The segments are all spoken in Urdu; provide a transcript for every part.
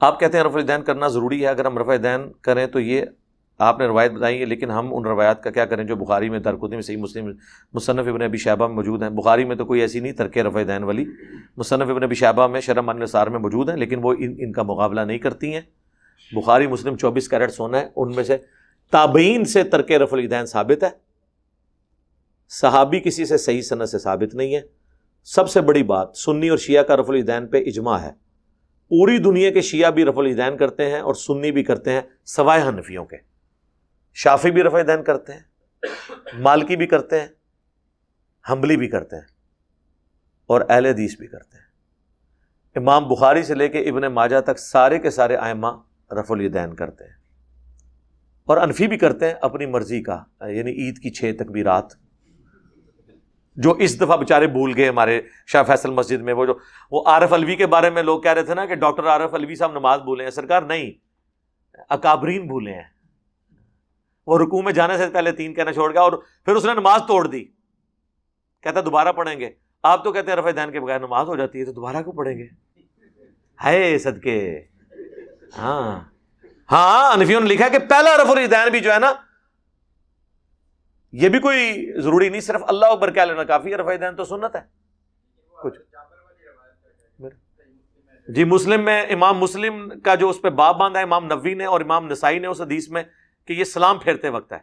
آپ کہتے ہیں رفع الیدین کرنا ضروری ہے، اگر ہم رفع الیدین کریں تو یہ آپ نے روایت بتائی ہے، لیکن ہم ان روایات کا کیا کریں جو بخاری میں، دارقطنی میں، صحیح مسلم، مصنف ابن ابی شیبہ میں موجود ہیں؟ بخاری میں تو کوئی ایسی نہیں ترک رفع الیدین والی، مصنف ابن ابی شیبہ میں شرح معانی الاسرار میں موجود ہیں، لیکن وہ ان کا مقابلہ نہیں کرتی ہیں۔ بخاری مسلم 24 کیرٹ سونا ہے، ان میں سے تابعین سے ترک رفع الیدین ثابت ہے، صحابی کسی سے صحیح سند سے ثابت نہیں ہے۔ سب سے بڑی بات، سنی اور شیعہ کا رفع الیدین پہ اجماع ہے، پوری دنیا کے شیعہ بھی رفع الیدین کرتے ہیں اور سنی بھی کرتے ہیں سوائے حنفیوں کے۔ شافعی بھی رفع الیدین کرتے ہیں، مالکی بھی کرتے ہیں، حنبلی بھی کرتے ہیں، اور اہل حدیث بھی کرتے ہیں۔ امام بخاری سے لے کے ابن ماجہ تک سارے کے سارے ائمہ رفع الیدین کرتے ہیں، اور انفی بھی کرتے ہیں اپنی مرضی کا، یعنی عید کی 6 تکبیرات، جو اس دفعہ بیچارے بھول گئے ہمارے شاہ فیصل مسجد میں، وہ عارف علوی کے بارے میں لوگ کہہ رہے تھے نا کہ ڈاکٹر عارف علوی صاحب نماز بھولے ہیں، سرکار نہیں، اکابرین بھولے ہیں۔ وہ رکوع میں جانے سے پہلے 3 کہنا چھوڑ گیا اور پھر اس نے نماز توڑ دی، کہتا دوبارہ پڑھیں گے۔ آپ تو کہتے ہیں رفع الیدین کے بغیر نماز ہو جاتی ہے، تو دوبارہ کیوں پڑھیں گے؟ ہے صدقے، ہاں انفیوں نے لکھا کہ پہلا رفع الیدین بھی جو ہے نا، یہ بھی کوئی ضروری نہیں، صرف اللہ اکبر کہہ لینا کافی ہے، رفع الیدین تو سنت ہے کچھ۔ جی مسلم میں امام مسلم کا جو اس پہ باب باندھا ہے امام نووی نے اور امام نسائی نے اس حدیث میں، کہ یہ سلام پھیرتے وقت ہے،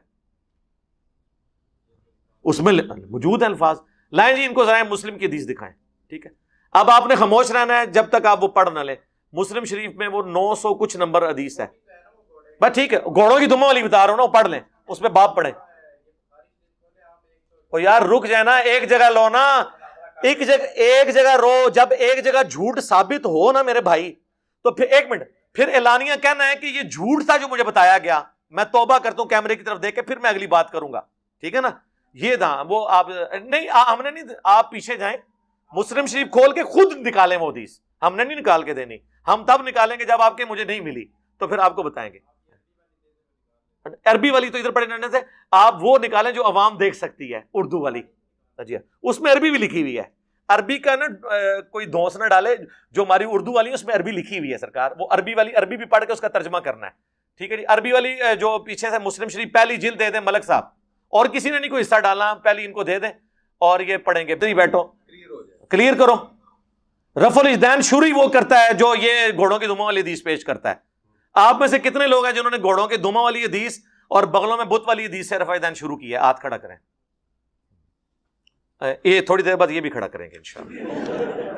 اس میں موجود ہیں الفاظ۔ لائیں جی ان کو ذرا مسلم کی حدیث دکھائیں، ٹھیک ہے؟ اب آپ نے خاموش رہنا ہے جب تک آپ وہ پڑھ نہ لیں۔ مسلم شریف میں وہ 900 کچھ نمبر حدیث ہے، بس ٹھیک ہے، گھوڑوں کی دموں والی بتا رہا ہوں نا، وہ پڑھ لیں، اس پہ باب پڑھیں۔ او یار رک جائے نا، ایک جگہ لو نا، ایک جگہ رو، جب ایک جگہ جھوٹ ثابت ہو نا میرے بھائی، تو پھر 1 منٹ، پھر اعلانیہ کہنا ہے کہ یہ جھوٹ تھا جو مجھے بتایا گیا، میں توبہ کرتا ہوں کیمرے کی طرف دیکھ کے، پھر میں اگلی بات کروں گا، ٹھیک ہے نا؟ یہ تھا وہ، آپ نہیں، ہم نے نہیں، آپ پیچھے جائیں، مسلم شریف کھول کے خود نکالیں وہ حدیث، ہم نے نہیں نکال کے دینی، ہم تب نکالیں گے جب آپ کے مجھے نہیں ملی، تو پھر آپ کو بتائیں گے۔ عربی والی تو ادھر پڑھنے سے آپ وہ نکالیں جو عوام دیکھ سکتی ہے، اردو والی، جی اس میں عربی بھی لکھی ہوئی ہے، عربی کا نا کوئی دھونس نہ ڈالے، جو ہماری اردو والی ہے اس میں عربی لکھی ہوئی ہے سرکار، وہ عربی والی عربی بھی پڑھ کے اس کا ترجمہ کرنا ہے، ٹھیک ہے جی؟ عربی والی جو پیچھے سے مسلم شریف پہلی جلد دے دیں ملک صاحب، اور کسی نے نہیں کوئی حصہ ڈالنا، پہلی ان کو دے دیں اور یہ پڑھیں گے، بیٹھو کلیئر کرو۔ رفع الیدین شروع وہ کرتا ہے جو یہ گھوڑوں کی دموں والی حدیث پیش کرتا ہے۔ آپ میں سے کتنے لوگ ہیں جنہوں نے گھوڑوں کے دموں والی حدیث اور بغلوں میں بت والی حدیث سے رفع الیدین شروع کیا ہے؟ ہاتھ کھڑا کریں، یہ تھوڑی دیر بعد یہ بھی کھڑا کریں گے انشاءاللہ۔